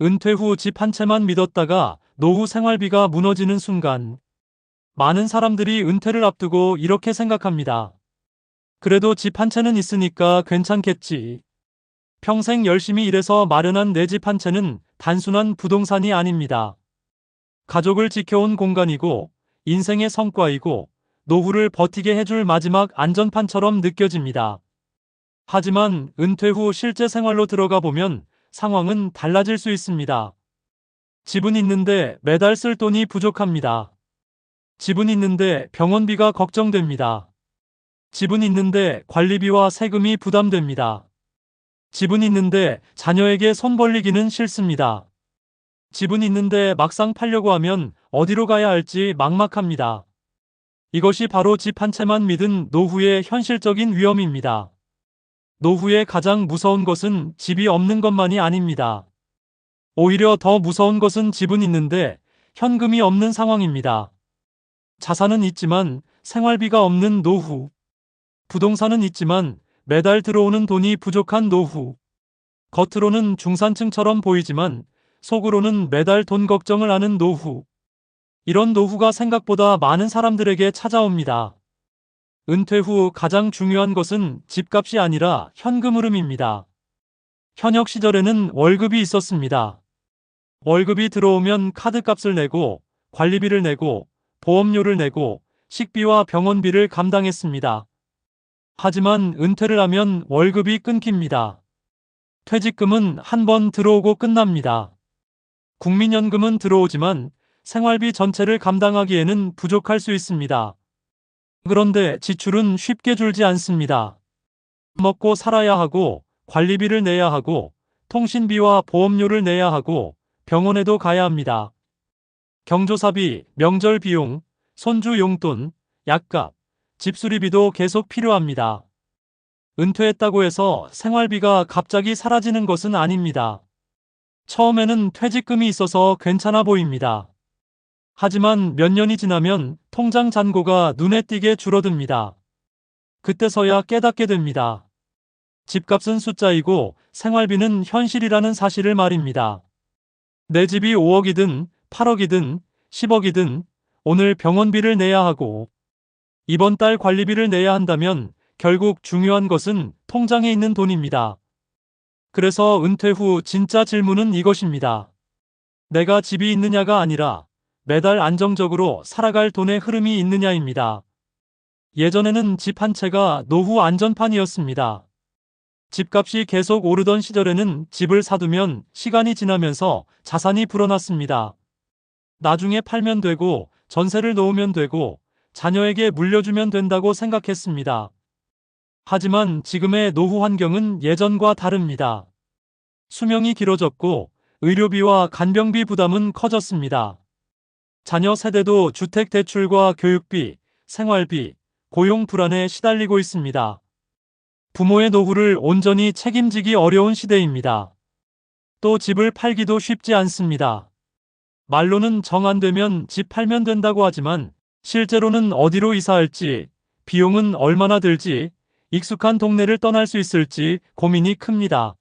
은퇴 후 집 한 채만 믿었다가 노후 생활비가 무너지는 순간 많은 사람들이 은퇴를 앞두고 이렇게 생각합니다. 그래도 집 한 채는 있으니까 괜찮겠지. 평생 열심히 일해서 마련한 내 집 한 채는 단순한 부동산이 아닙니다. 가족을 지켜온 공간이고 인생의 성과이고 노후를 버티게 해줄 마지막 안전판처럼 느껴집니다. 하지만 은퇴 후 실제 생활로 들어가 보면 상황은 달라질 수 있습니다. 집은 있는데 매달 쓸 돈이 부족합니다. 집은 있는데 병원비가 걱정됩니다. 집은 있는데 관리비와 세금이 부담됩니다. 집은 있는데 자녀에게 손 벌리기는 싫습니다. 집은 있는데 막상 팔려고 하면 어디로 가야 할지 막막합니다. 이것이 바로 집 한 채만 믿은 노후의 현실적인 위험입니다. 노후의 가장 무서운 것은 집이 없는 것만이 아닙니다. 오히려 더 무서운 것은 집은 있는데 현금이 없는 상황입니다. 자산은 있지만 생활비가 없는 노후. 부동산은 있지만 매달 들어오는 돈이 부족한 노후. 겉으로는 중산층처럼 보이지만 속으로는 매달 돈 걱정을 하는 노후. 이런 노후가 생각보다 많은 사람들에게 찾아옵니다. 은퇴 후 가장 중요한 것은 집값이 아니라 현금 흐름입니다. 현역 시절에는 월급이 있었습니다. 월급이 들어오면 카드값을 내고 관리비를 내고 보험료를 내고 식비와 병원비를 감당했습니다. 하지만 은퇴를 하면 월급이 끊깁니다. 퇴직금은 한 번 들어오고 끝납니다. 국민연금은 들어오지만 생활비 전체를 감당하기에는 부족할 수 있습니다. 그런데 지출은 쉽게 줄지 않습니다. 먹고 살아야 하고 관리비를 내야 하고 통신비와 보험료를 내야 하고 병원에도 가야 합니다. 경조사비, 명절 비용, 손주 용돈, 약값, 집수리비도 계속 필요합니다. 은퇴했다고 해서 생활비가 갑자기 사라지는 것은 아닙니다. 처음에는 퇴직금이 있어서 괜찮아 보입니다. 하지만 몇 년이 지나면 통장 잔고가 눈에 띄게 줄어듭니다. 그때서야 깨닫게 됩니다. 집값은 숫자이고 생활비는 현실이라는 사실을 말입니다. 내 집이 5억이든 8억이든 10억이든 오늘 병원비를 내야 하고 이번 달 관리비를 내야 한다면 결국 중요한 것은 통장에 있는 돈입니다. 그래서 은퇴 후 진짜 질문은 이것입니다. 내가 집이 있느냐가 아니라 매달 안정적으로 살아갈 돈의 흐름이 있느냐입니다. 예전에는 집 한 채가 노후 안전판이었습니다. 집값이 계속 오르던 시절에는 집을 사두면 시간이 지나면서 자산이 불어났습니다. 나중에 팔면 되고 전세를 놓으면 되고 자녀에게 물려주면 된다고 생각했습니다. 하지만 지금의 노후 환경은 예전과 다릅니다. 수명이 길어졌고 의료비와 간병비 부담은 커졌습니다. 자녀 세대도 주택 대출과 교육비, 생활비, 고용 불안에 시달리고 있습니다. 부모의 노후를 온전히 책임지기 어려운 시대입니다. 또 집을 팔기도 쉽지 않습니다. 말로는 정 안 되면 집 팔면 된다고 하지만 실제로는 어디로 이사할지, 비용은 얼마나 들지, 익숙한 동네를 떠날 수 있을지 고민이 큽니다.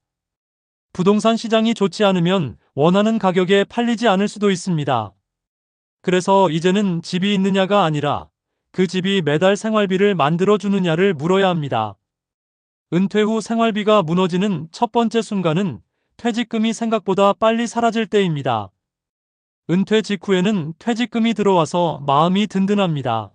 부동산 시장이 좋지 않으면 원하는 가격에 팔리지 않을 수도 있습니다. 그래서 이제는 집이 있느냐가 아니라 그 집이 매달 생활비를 만들어주느냐를 물어야 합니다. 은퇴 후 생활비가 무너지는 첫 번째 순간은 퇴직금이 생각보다 빨리 사라질 때입니다. 은퇴 직후에는 퇴직금이 들어와서 마음이 든든합니다.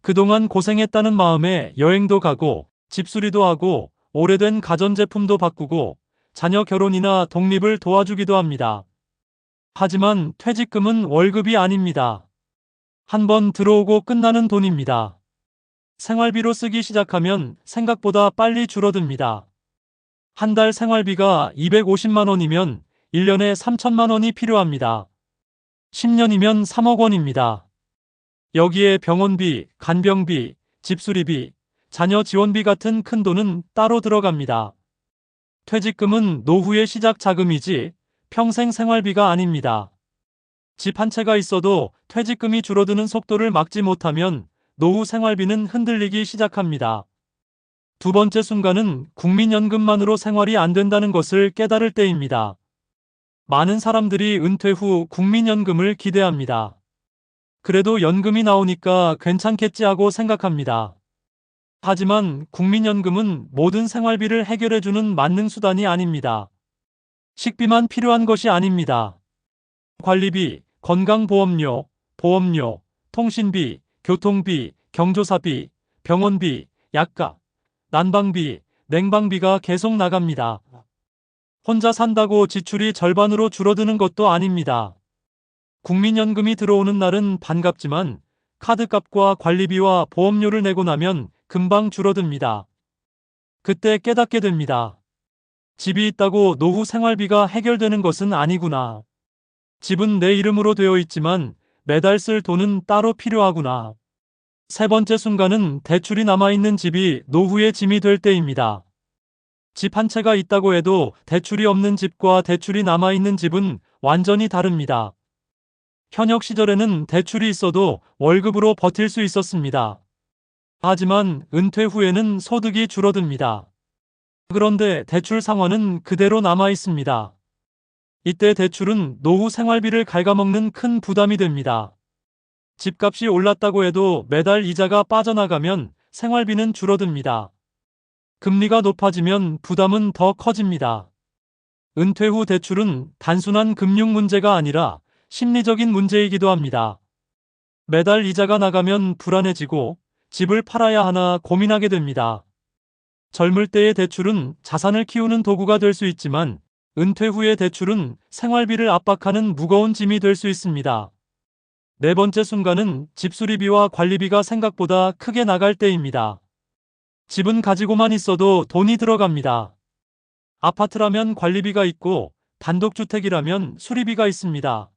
그동안 고생했다는 마음에 여행도 가고 집수리도 하고 오래된 가전제품도 바꾸고 자녀 결혼이나 독립을 도와주기도 합니다. 하지만 퇴직금은 월급이 아닙니다. 한 번 들어오고 끝나는 돈입니다. 생활비로 쓰기 시작하면 생각보다 빨리 줄어듭니다. 한 달 생활비가 250만 원이면 1년에 3천만 원이 필요합니다. 10년이면 3억 원입니다. 여기에 병원비, 간병비, 집수리비, 자녀 지원비 같은 큰 돈은 따로 들어갑니다. 퇴직금은 노후의 시작 자금이지 평생 생활비가 아닙니다. 집 한 채가 있어도 퇴직금이 줄어드는 속도를 막지 못하면 노후 생활비는 흔들리기 시작합니다. 두 번째 순간은 국민연금만으로 생활이 안 된다는 것을 깨달을 때입니다. 많은 사람들이 은퇴 후 국민연금을 기대합니다. 그래도 연금이 나오니까 괜찮겠지 하고 생각합니다. 하지만 국민연금은 모든 생활비를 해결해주는 만능수단이 아닙니다. 식비만 필요한 것이 아닙니다. 관리비, 건강보험료, 보험료, 통신비, 교통비, 경조사비, 병원비, 약값, 난방비, 냉방비가 계속 나갑니다. 혼자 산다고 지출이 절반으로 줄어드는 것도 아닙니다. 국민연금이 들어오는 날은 반갑지만 카드값과 관리비와 보험료를 내고 나면 금방 줄어듭니다. 그때 깨닫게 됩니다. 집이 있다고 노후 생활비가 해결되는 것은 아니구나. 집은 내 이름으로 되어 있지만 매달 쓸 돈은 따로 필요하구나. 세 번째 순간은 대출이 남아있는 집이 노후의 짐이 될 때입니다. 집 한 채가 있다고 해도 대출이 없는 집과 대출이 남아있는 집은 완전히 다릅니다. 현역 시절에는 대출이 있어도 월급으로 버틸 수 있었습니다. 하지만 은퇴 후에는 소득이 줄어듭니다. 그런데 대출 상환은 그대로 남아 있습니다. 이때 대출은 노후 생활비를 갉아먹는 큰 부담이 됩니다. 집값이 올랐다고 해도 매달 이자가 빠져나가면 생활비는 줄어듭니다. 금리가 높아지면 부담은 더 커집니다. 은퇴 후 대출은 단순한 금융 문제가 아니라 심리적인 문제이기도 합니다. 매달 이자가 나가면 불안해지고 집을 팔아야 하나 고민하게 됩니다. 젊을 때의 대출은 자산을 키우는 도구가 될 수 있지만 은퇴 후의 대출은 생활비를 압박하는 무거운 짐이 될 수 있습니다. 네 번째 순간은 집 수리비와 관리비가 생각보다 크게 나갈 때입니다. 집은 가지고만 있어도 돈이 들어갑니다. 아파트라면 관리비가 있고 단독주택이라면 수리비가 있습니다.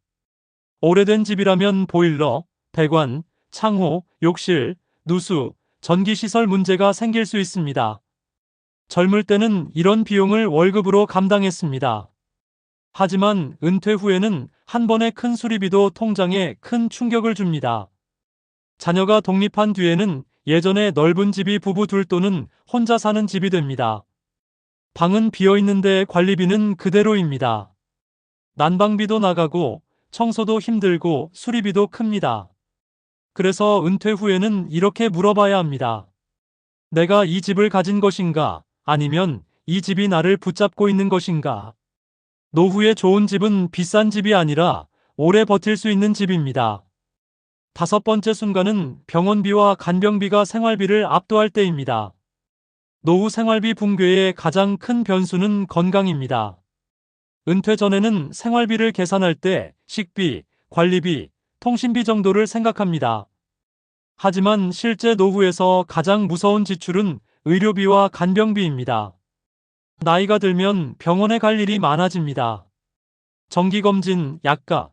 오래된 집이라면 보일러, 배관, 창호, 욕실, 누수, 전기시설 문제가 생길 수 있습니다. 젊을 때는 이런 비용을 월급으로 감당했습니다. 하지만 은퇴 후에는 한 번의 큰 수리비도 통장에 큰 충격을 줍니다. 자녀가 독립한 뒤에는 예전에 넓은 집이 부부 둘 또는 혼자 사는 집이 됩니다. 방은 비어있는데 관리비는 그대로입니다. 난방비도 나가고 청소도 힘들고 수리비도 큽니다. 그래서 은퇴 후에는 이렇게 물어봐야 합니다. 내가 이 집을 가진 것인가? 아니면 이 집이 나를 붙잡고 있는 것인가? 노후에 좋은 집은 비싼 집이 아니라 오래 버틸 수 있는 집입니다. 다섯 번째 순간은 병원비와 간병비가 생활비를 압도할 때입니다. 노후 생활비 붕괴의 가장 큰 변수는 건강입니다. 은퇴 전에는 생활비를 계산할 때 식비, 관리비, 통신비 정도를 생각합니다. 하지만 실제 노후에서 가장 무서운 지출은 의료비와 간병비입니다. 나이가 들면 병원에 갈 일이 많아집니다. 정기검진, 약값,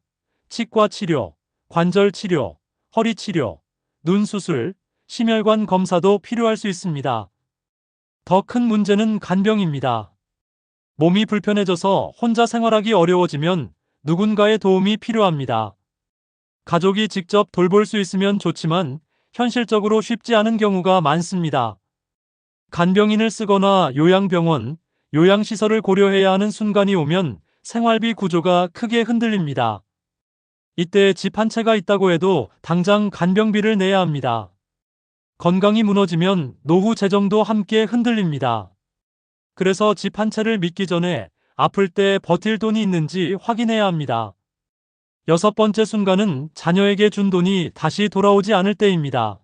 치과 치료, 관절 치료, 허리 치료, 눈 수술, 심혈관 검사도 필요할 수 있습니다. 더 큰 문제는 간병입니다. 몸이 불편해져서 혼자 생활하기 어려워지면 누군가의 도움이 필요합니다. 가족이 직접 돌볼 수 있으면 좋지만 현실적으로 쉽지 않은 경우가 많습니다. 간병인을 쓰거나 요양병원, 요양시설을 고려해야 하는 순간이 오면 생활비 구조가 크게 흔들립니다. 이때 집 한 채가 있다고 해도 당장 간병비를 내야 합니다. 건강이 무너지면 노후 재정도 함께 흔들립니다. 그래서 집 한 채를 믿기 전에 아플 때 버틸 돈이 있는지 확인해야 합니다. 여섯 번째 순간은 자녀에게 준 돈이 다시 돌아오지 않을 때입니다.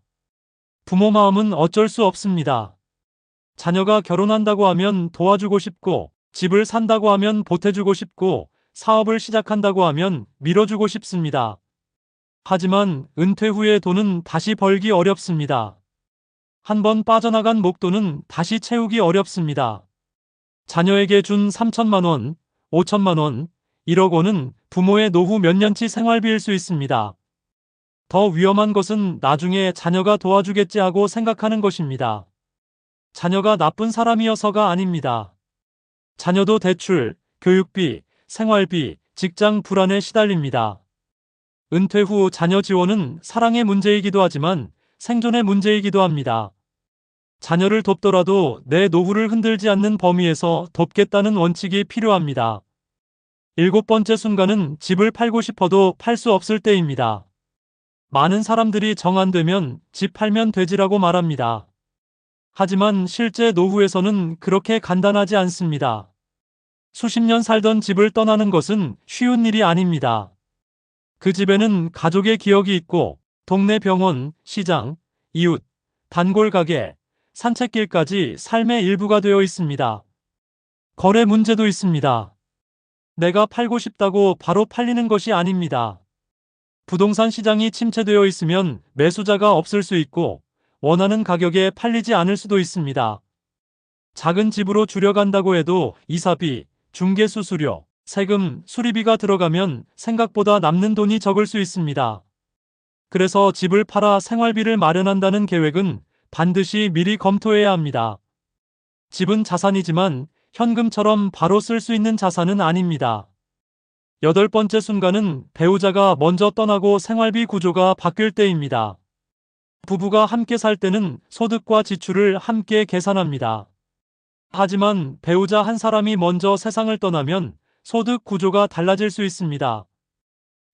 부모 마음은 어쩔 수 없습니다. 자녀가 결혼한다고 하면 도와주고 싶고, 집을 산다고 하면 보태주고 싶고, 사업을 시작한다고 하면 밀어주고 싶습니다. 하지만 은퇴 후의 돈은 다시 벌기 어렵습니다. 한번 빠져나간 목돈은 다시 채우기 어렵습니다. 자녀에게 준 3천만 원, 5천만 원, 1억 원은 부모의 노후 몇 년치 생활비일 수 있습니다. 더 위험한 것은 나중에 자녀가 도와주겠지 하고 생각하는 것입니다. 자녀가 나쁜 사람이어서가 아닙니다. 자녀도 대출, 교육비, 생활비, 직장 불안에 시달립니다. 은퇴 후 자녀 지원은 사랑의 문제이기도 하지만 생존의 문제이기도 합니다. 자녀를 돕더라도 내 노후를 흔들지 않는 범위에서 돕겠다는 원칙이 필요합니다. 7번째 순간은 집을 팔고 싶어도 팔 수 없을 때입니다. 많은 사람들이 정 안 되면 집 팔면 되지라고 말합니다. 하지만 실제 노후에서는 그렇게 간단하지 않습니다. 수십 년 살던 집을 떠나는 것은 쉬운 일이 아닙니다. 그 집에는 가족의 기억이 있고 동네 병원, 시장, 이웃, 단골 가게, 산책길까지 삶의 일부가 되어 있습니다. 거래 문제도 있습니다. 내가 팔고 싶다고 바로 팔리는 것이 아닙니다. 부동산 시장이 침체되어 있으면 매수자가 없을 수 있고 원하는 가격에 팔리지 않을 수도 있습니다. 작은 집으로 줄여간다고 해도 이사비, 중개수수료, 세금, 수리비가 들어가면 생각보다 남는 돈이 적을 수 있습니다. 그래서 집을 팔아 생활비를 마련한다는 계획은 반드시 미리 검토해야 합니다. 집은 자산이지만 현금처럼 바로 쓸 수 있는 자산은 아닙니다. 8번째 순간은 배우자가 먼저 떠나고 생활비 구조가 바뀔 때입니다. 부부가 함께 살 때는 소득과 지출을 함께 계산합니다. 하지만 배우자 한 사람이 먼저 세상을 떠나면 소득 구조가 달라질 수 있습니다.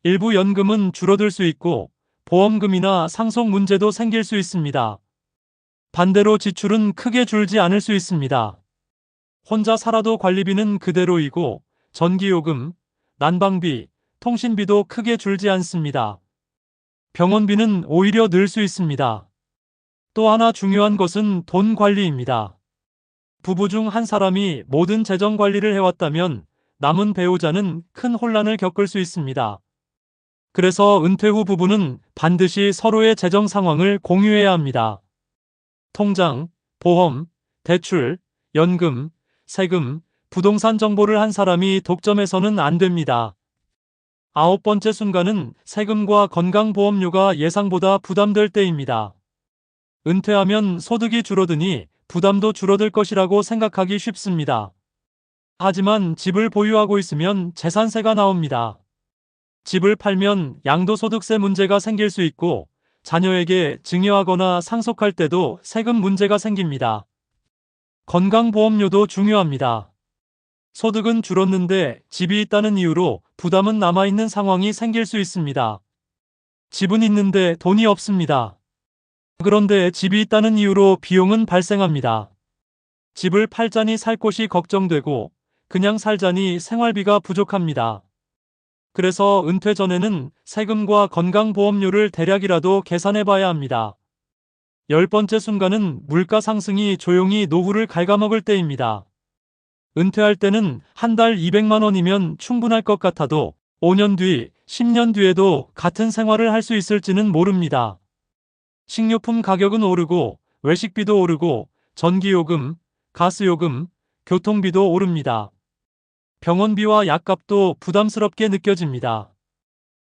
일부 연금은 줄어들 수 있고 보험금이나 상속 문제도 생길 수 있습니다. 반대로 지출은 크게 줄지 않을 수 있습니다. 혼자 살아도 관리비는 그대로이고 전기요금, 난방비, 통신비도 크게 줄지 않습니다. 병원비는 오히려 늘 수 있습니다. 또 하나 중요한 것은 돈 관리입니다. 부부 중 한 사람이 모든 재정 관리를 해왔다면 남은 배우자는 큰 혼란을 겪을 수 있습니다. 그래서 은퇴 후 부부는 반드시 서로의 재정 상황을 공유해야 합니다. 통장, 보험, 대출, 연금, 세금, 부동산 정보를 한 사람이 독점해서는 안 됩니다. 9번째 순간은 세금과 건강보험료가 예상보다 부담될 때입니다. 은퇴하면 소득이 줄어드니 부담도 줄어들 것이라고 생각하기 쉽습니다. 하지만 집을 보유하고 있으면 재산세가 나옵니다. 집을 팔면 양도소득세 문제가 생길 수 있고 자녀에게 증여하거나 상속할 때도 세금 문제가 생깁니다. 건강보험료도 중요합니다. 소득은 줄었는데 집이 있다는 이유로 부담은 남아있는 상황이 생길 수 있습니다. 집은 있는데 돈이 없습니다. 그런데 집이 있다는 이유로 비용은 발생합니다. 집을 팔자니 살 곳이 걱정되고 그냥 살자니 생활비가 부족합니다. 그래서 은퇴 전에는 세금과 건강보험료를 대략이라도 계산해 봐야 합니다. 10번째 순간은 물가 상승이 조용히 노후를 갉아먹을 때입니다. 은퇴할 때는 한 달 200만 원이면 충분할 것 같아도 5년 뒤, 10년 뒤에도 같은 생활을 할 수 있을지는 모릅니다. 식료품 가격은 오르고 외식비도 오르고 전기요금, 가스요금, 교통비도 오릅니다. 병원비와 약값도 부담스럽게 느껴집니다.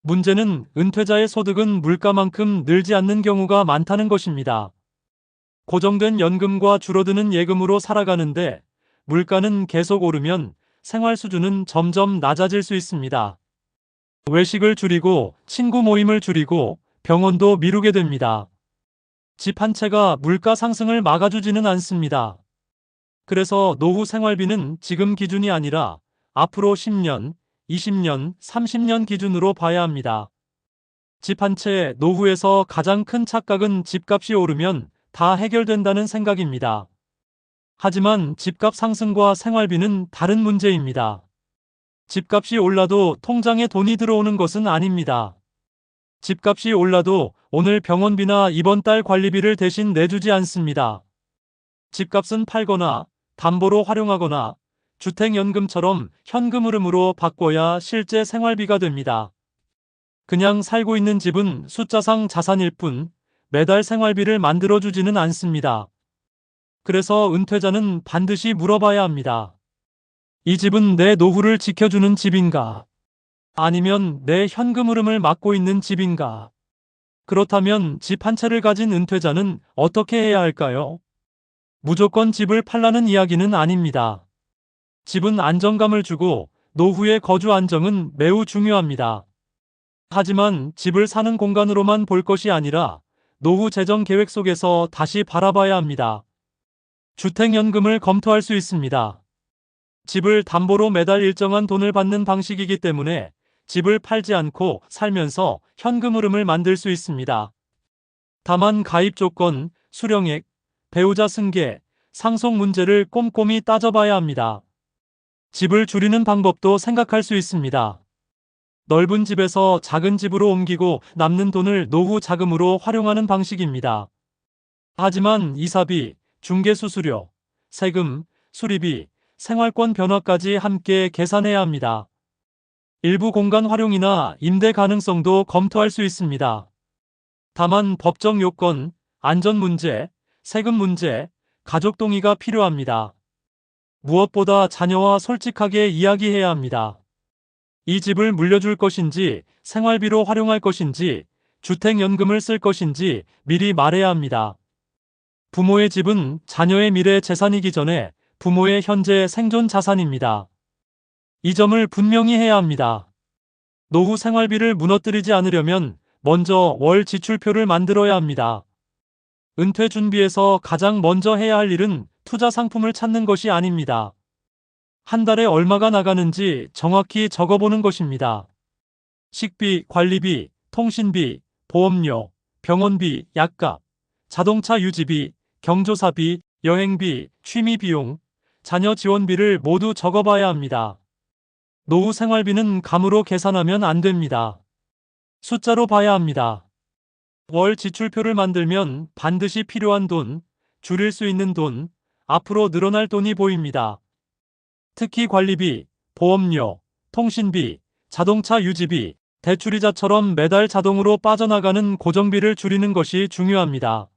문제는 은퇴자의 소득은 물가만큼 늘지 않는 경우가 많다는 것입니다. 고정된 연금과 줄어드는 예금으로 살아가는데 물가는 계속 오르면 생활 수준은 점점 낮아질 수 있습니다. 외식을 줄이고 친구 모임을 줄이고 병원도 미루게 됩니다. 집 한 채가 물가 상승을 막아주지는 않습니다. 그래서 노후 생활비는 지금 기준이 아니라 앞으로 10년, 20년, 30년 기준으로 봐야 합니다. 집 한 채 노후에서 가장 큰 착각은 집값이 오르면 다 해결된다는 생각입니다. 하지만 집값 상승과 생활비는 다른 문제입니다. 집값이 올라도 통장에 돈이 들어오는 것은 아닙니다. 집값이 올라도 오늘 병원비나 이번 달 관리비를 대신 내주지 않습니다. 집값은 팔거나 담보로 활용하거나 주택연금처럼 현금 흐름으로 바꿔야 실제 생활비가 됩니다. 그냥 살고 있는 집은 숫자상 자산일 뿐 매달 생활비를 만들어주지는 않습니다. 그래서 은퇴자는 반드시 물어봐야 합니다. 이 집은 내 노후를 지켜주는 집인가? 아니면 내 현금 흐름을 막고 있는 집인가? 그렇다면 집 한 채를 가진 은퇴자는 어떻게 해야 할까요? 무조건 집을 팔라는 이야기는 아닙니다. 집은 안정감을 주고 노후의 거주 안정은 매우 중요합니다. 하지만 집을 사는 공간으로만 볼 것이 아니라 노후 재정 계획 속에서 다시 바라봐야 합니다. 주택연금을 검토할 수 있습니다. 집을 담보로 매달 일정한 돈을 받는 방식이기 때문에 집을 팔지 않고 살면서 현금 흐름을 만들 수 있습니다. 다만 가입 조건, 수령액, 배우자 승계, 상속 문제를 꼼꼼히 따져봐야 합니다. 집을 줄이는 방법도 생각할 수 있습니다. 넓은 집에서 작은 집으로 옮기고 남는 돈을 노후 자금으로 활용하는 방식입니다. 하지만 이사비, 중개수수료, 세금, 수리비, 생활권 변화까지 함께 계산해야 합니다. 일부 공간 활용이나 임대 가능성도 검토할 수 있습니다. 다만 법적 요건, 안전 문제, 세금 문제, 가족 동의가 필요합니다. 무엇보다 자녀와 솔직하게 이야기해야 합니다. 이 집을 물려줄 것인지, 생활비로 활용할 것인지, 주택연금을 쓸 것인지 미리 말해야 합니다. 부모의 집은 자녀의 미래 재산이기 전에 부모의 현재 생존 자산입니다. 이 점을 분명히 해야 합니다. 노후 생활비를 무너뜨리지 않으려면 먼저 월 지출표를 만들어야 합니다. 은퇴 준비에서 가장 먼저 해야 할 일은 투자 상품을 찾는 것이 아닙니다. 한 달에 얼마가 나가는지 정확히 적어보는 것입니다. 식비, 관리비, 통신비, 보험료, 병원비, 약값, 자동차 유지비, 경조사비, 여행비, 취미 비용, 자녀 지원비를 모두 적어봐야 합니다. 노후 생활비는 감으로 계산하면 안 됩니다. 숫자로 봐야 합니다. 월 지출표를 만들면 반드시 필요한 돈, 줄일 수 있는 돈, 앞으로 늘어날 돈이 보입니다. 특히 관리비, 보험료, 통신비, 자동차 유지비, 대출이자처럼 매달 자동으로 빠져나가는 고정비를 줄이는 것이 중요합니다.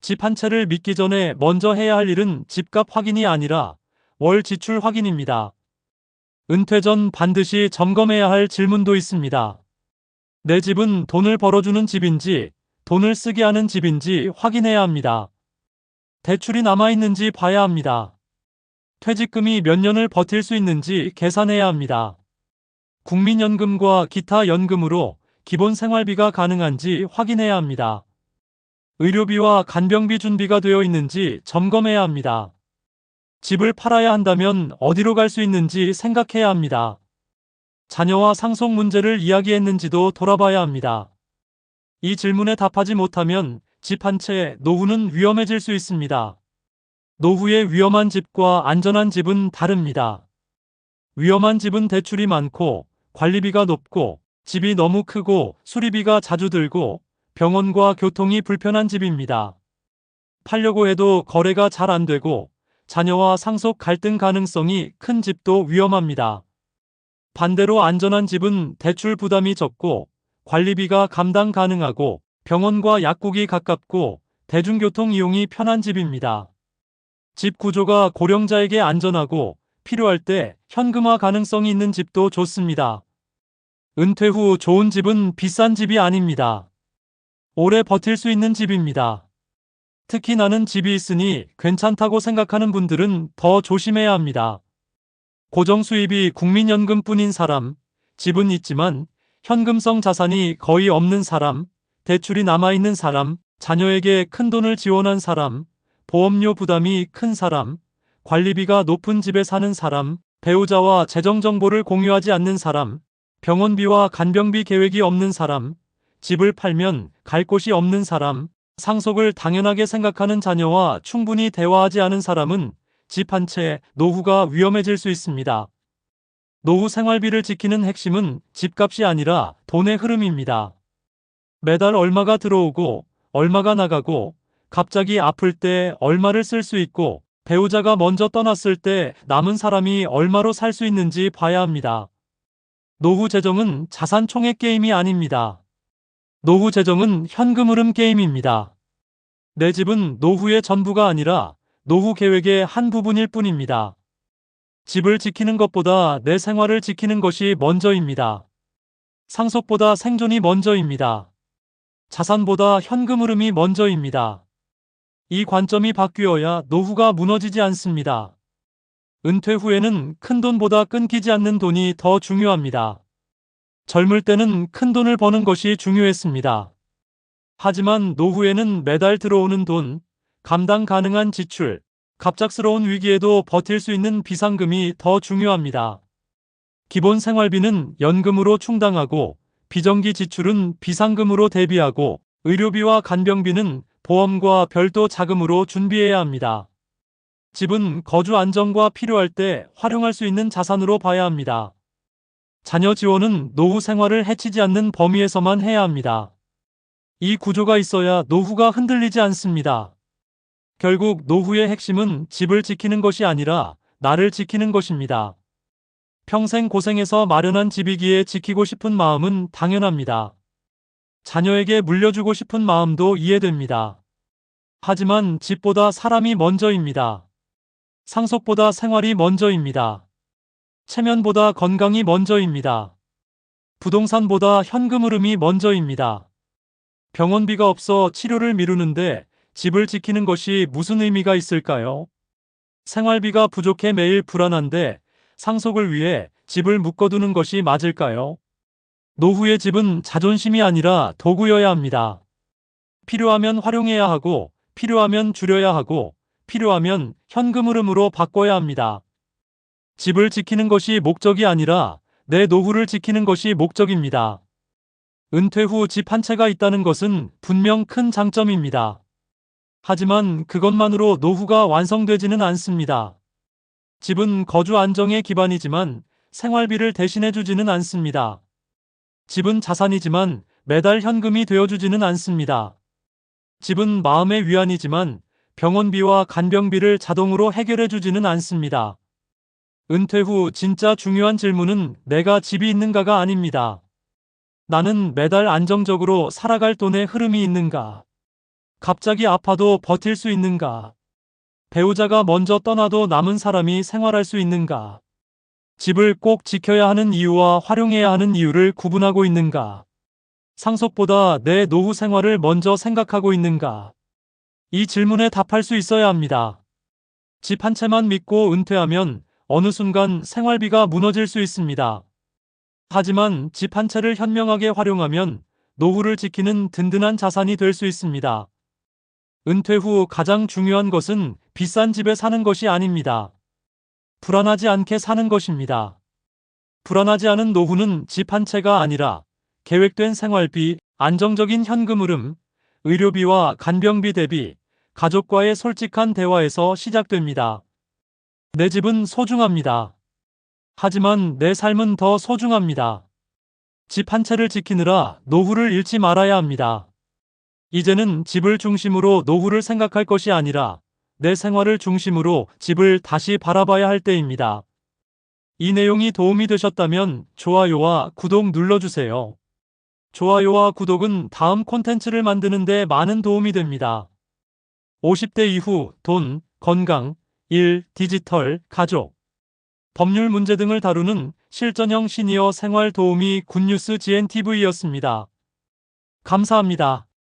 집 한 채를 믿기 전에 먼저 해야 할 일은 집값 확인이 아니라 월 지출 확인입니다. 은퇴 전 반드시 점검해야 할 질문도 있습니다. 내 집은 돈을 벌어주는 집인지, 돈을 쓰게 하는 집인지 확인해야 합니다. 대출이 남아있는지 봐야 합니다. 퇴직금이 몇 년을 버틸 수 있는지 계산해야 합니다. 국민연금과 기타 연금으로 기본 생활비가 가능한지 확인해야 합니다. 의료비와 간병비 준비가 되어 있는지 점검해야 합니다. 집을 팔아야 한다면 어디로 갈 수 있는지 생각해야 합니다. 자녀와 상속 문제를 이야기했는지도 돌아봐야 합니다. 이 질문에 답하지 못하면 집 한 채 노후는 위험해질 수 있습니다. 노후의 위험한 집과 안전한 집은 다릅니다. 위험한 집은 대출이 많고 관리비가 높고 집이 너무 크고 수리비가 자주 들고 병원과 교통이 불편한 집입니다. 팔려고 해도 거래가 잘 안 되고 자녀와 상속 갈등 가능성이 큰 집도 위험합니다. 반대로 안전한 집은 대출 부담이 적고 관리비가 감당 가능하고 병원과 약국이 가깝고 대중교통 이용이 편한 집입니다. 집 구조가 고령자에게 안전하고 필요할 때 현금화 가능성이 있는 집도 좋습니다. 은퇴 후 좋은 집은 비싼 집이 아닙니다. 오래 버틸 수 있는 집입니다. 특히 나는 집이 있으니 괜찮다고 생각하는 분들은 더 조심해야 합니다. 고정 수입이 국민연금뿐인 사람, 집은 있지만 현금성 자산이 거의 없는 사람, 대출이 남아있는 사람, 자녀에게 큰 돈을 지원한 사람, 보험료 부담이 큰 사람, 관리비가 높은 집에 사는 사람, 배우자와 재정 정보를 공유하지 않는 사람, 병원비와 간병비 계획이 없는 사람, 집을 팔면 갈 곳이 없는 사람, 상속을 당연하게 생각하는 자녀와 충분히 대화하지 않은 사람은 집 한 채 노후가 위험해질 수 있습니다. 노후 생활비를 지키는 핵심은 집값이 아니라 돈의 흐름입니다. 매달 얼마가 들어오고 얼마가 나가고 갑자기 아플 때 얼마를 쓸 수 있고 배우자가 먼저 떠났을 때 남은 사람이 얼마로 살 수 있는지 봐야 합니다. 노후 재정은 자산 총액 게임이 아닙니다. 노후 재정은 현금 흐름 게임입니다. 내 집은 노후의 전부가 아니라 노후 계획의 한 부분일 뿐입니다. 집을 지키는 것보다 내 생활을 지키는 것이 먼저입니다. 상속보다 생존이 먼저입니다. 자산보다 현금 흐름이 먼저입니다. 이 관점이 바뀌어야 노후가 무너지지 않습니다. 은퇴 후에는 큰 돈보다 끊기지 않는 돈이 더 중요합니다. 젊을 때는 큰 돈을 버는 것이 중요했습니다. 하지만 노후에는 매달 들어오는 돈, 감당 가능한 지출, 갑작스러운 위기에도 버틸 수 있는 비상금이 더 중요합니다. 기본 생활비는 연금으로 충당하고 비정기 지출은 비상금으로 대비하고 의료비와 간병비는 보험과 별도 자금으로 준비해야 합니다. 집은 거주 안정과 필요할 때 활용할 수 있는 자산으로 봐야 합니다. 자녀 지원은 노후 생활을 해치지 않는 범위에서만 해야 합니다. 이 구조가 있어야 노후가 흔들리지 않습니다. 결국 노후의 핵심은 집을 지키는 것이 아니라 나를 지키는 것입니다. 평생 고생해서 마련한 집이기에 지키고 싶은 마음은 당연합니다. 자녀에게 물려주고 싶은 마음도 이해됩니다. 하지만 집보다 사람이 먼저입니다. 상속보다 생활이 먼저입니다. 체면보다 건강이 먼저입니다. 부동산보다 현금 흐름이 먼저입니다. 병원비가 없어 치료를 미루는데 집을 지키는 것이 무슨 의미가 있을까요? 생활비가 부족해 매일 불안한데 상속을 위해 집을 묶어두는 것이 맞을까요? 노후의 집은 자존심이 아니라 도구여야 합니다. 필요하면 활용해야 하고, 필요하면 줄여야 하고, 필요하면 현금 흐름으로 바꿔야 합니다. 집을 지키는 것이 목적이 아니라 내 노후를 지키는 것이 목적입니다. 은퇴 후 집 한 채가 있다는 것은 분명 큰 장점입니다. 하지만 그것만으로 노후가 완성되지는 않습니다. 집은 거주 안정의 기반이지만 생활비를 대신해주지는 않습니다. 집은 자산이지만 매달 현금이 되어주지는 않습니다. 집은 마음의 위안이지만 병원비와 간병비를 자동으로 해결해주지는 않습니다. 은퇴 후 진짜 중요한 질문은 내가 집이 있는가가 아닙니다. 나는 매달 안정적으로 살아갈 돈의 흐름이 있는가? 갑자기 아파도 버틸 수 있는가? 배우자가 먼저 떠나도 남은 사람이 생활할 수 있는가? 집을 꼭 지켜야 하는 이유와 활용해야 하는 이유를 구분하고 있는가? 상속보다 내 노후 생활을 먼저 생각하고 있는가? 이 질문에 답할 수 있어야 합니다. 집 한 채만 믿고 은퇴하면 어느 순간 생활비가 무너질 수 있습니다. 하지만 집 한 채를 현명하게 활용하면 노후를 지키는 든든한 자산이 될 수 있습니다. 은퇴 후 가장 중요한 것은 비싼 집에 사는 것이 아닙니다. 불안하지 않게 사는 것입니다. 불안하지 않은 노후는 집 한 채가 아니라 계획된 생활비, 안정적인 현금 흐름, 의료비와 간병비 대비 가족과의 솔직한 대화에서 시작됩니다. 내 집은 소중합니다. 하지만 내 삶은 더 소중합니다. 집 한 채를 지키느라 노후를 잃지 말아야 합니다. 이제는 집을 중심으로 노후를 생각할 것이 아니라 내 생활을 중심으로 집을 다시 바라봐야 할 때입니다. 이 내용이 도움이 되셨다면 좋아요와 구독 눌러주세요. 좋아요와 구독은 다음 콘텐츠를 만드는 데 많은 도움이 됩니다. 50대 이후 돈, 건강, 일, 디지털, 가족, 법률 문제 등을 다루는 실전형 시니어 생활 도우미 굿뉴스 GNTV였습니다. 감사합니다.